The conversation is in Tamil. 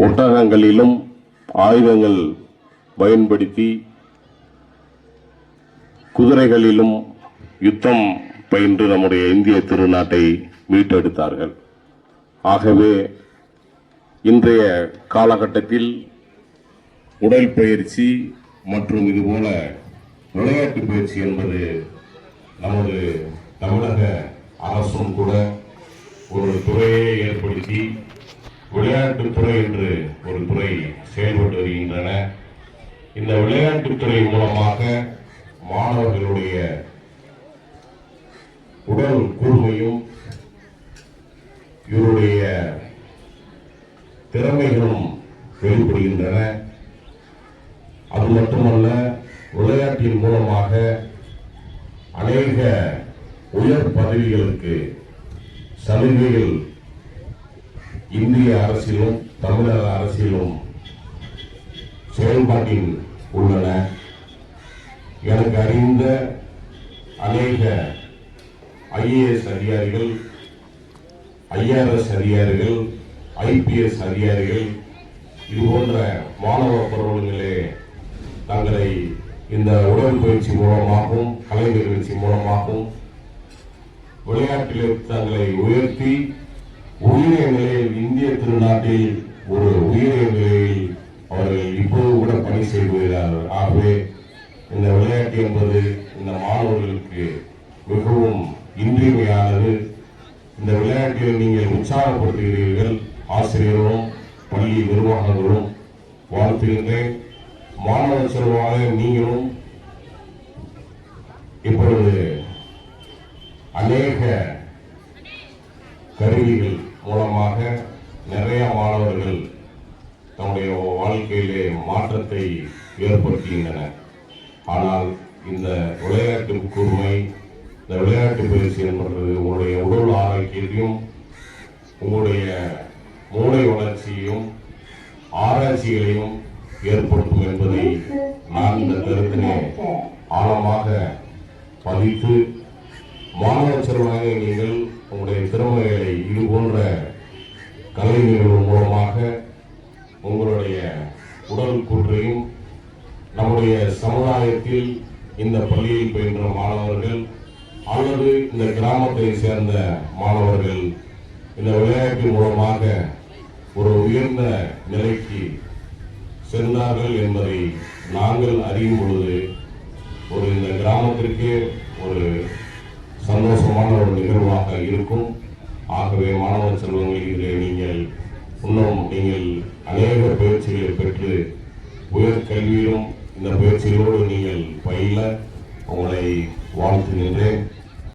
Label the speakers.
Speaker 1: ஒட்டகங்களிலும் ஆயுதங்கள் பயன்படுத்தி குதிரைகளிலும் யுத்தம் பயின்று நம்முடைய இந்திய திருநாட்டை மீட்டெடுத்தார்கள். ஆகவே இன்றைய காலகட்டத்தில் உடல் பயிற்சி மற்றும் இதுபோல விளையாட்டு பயிற்சி என்பது நமது தமிழக அரசும் கூட ஒரு துறையை ஏற்படுத்தி விளையாட்டுத்துறை என்று ஒரு துறை செயல்பட்டு வருகின்றன. இந்த விளையாட்டுத்துறை மூலமாக மாணவர்களுடைய உடல் கூர்மையும் இவருடைய திறமைகளும் வெளிப்படுகின்றன. அது மட்டுமல்ல, விளையாட்டின் மூலமாக அநேக உயர் பதவிகளுக்கு சலுகைகள் இந்திய அரசிலும் தமிழக அரசிலும் செயல்பாட்டில் உள்ளன. எனக்கு அறிந்த அநேக IAS அதிகாரிகள், IRS அதிகாரிகள், IPS அதிகாரிகள் இது போன்ற மாணவ பருவங்களே தங்களை இந்த உடற்பயிற்சி மூலமாகவும் கலை நிகழ்ச்சி மூலமாகவும் விளையாட்டிலே தங்களை உயர்த்தி உயரிய நிலையில் இந்திய திருநாட்டில் ஒரு உயரிய நிலையில் அவர்கள் இப்போது கூட பணி செய்து வருகிறார்கள். ஆகவே இந்த விளையாட்டு என்பது இந்த மாணவர்களுக்கு மிகவும் இன்றியமையானது. இந்த விளையாட்டில் நீங்கள் உற்சாகப்படுத்துகிறீர்கள். ஆசிரியர்களும் பள்ளி நிர்வாகங்களும் வாழ்த்துகின்றேன். மாணவ செல்வாக நீங்களும் இப்பொழுது அநேக கருவிகள் மூலமாக நிறைய மாணவர்கள் தம்முடைய வாழ்க்கையிலே மாற்றத்தை ஏற்படுத்துகின்றனர். ஆனால் இந்த விளையாட்டு கூர்மை, இந்த விளையாட்டு பயிற்சி என்பது உங்களுடைய உடல் ஆரோக்கியத்தையும் உங்களுடைய மூளை வளர்ச்சியையும் ஆராய்ச்சிகளையும் ஏற்படுத்தும் என்பதை நான் இந்த கருத்தினை ஆழமாக பதித்து மாணவ செல்வமாக நீங்கள் உங்களுடைய திறமைகளை இது போன்ற கலை நிகழ்வு மூலமாக உங்களுடைய உடல் கூற்றையும் நம்முடைய சமுதாயத்தில் இந்த பள்ளியில் பயின்ற மாணவர்கள் அல்லது இந்த கிராமத்தை சேர்ந்த மாணவர்கள் இந்த விளையாட்டு மூலமாக ஒரு உயர்ந்த நிலைக்கு சென்றார்கள் என்பதை நாங்கள் அறியும் பொழுது ஒரு இந்த கிராமத்திற்கு ஒரு சந்தோஷமான ஒரு நிகழ்வாக இருக்கும். ஆகவே மாணவ செல்வங்கள் இதில் நீங்கள் அநேக பயிற்சிகளை பெற்று உயர்கல்வியிலும் இந்த பயிற்சிகளோடு நீங்கள் பயில உங்களை வாழ்த்துகின்றேன்.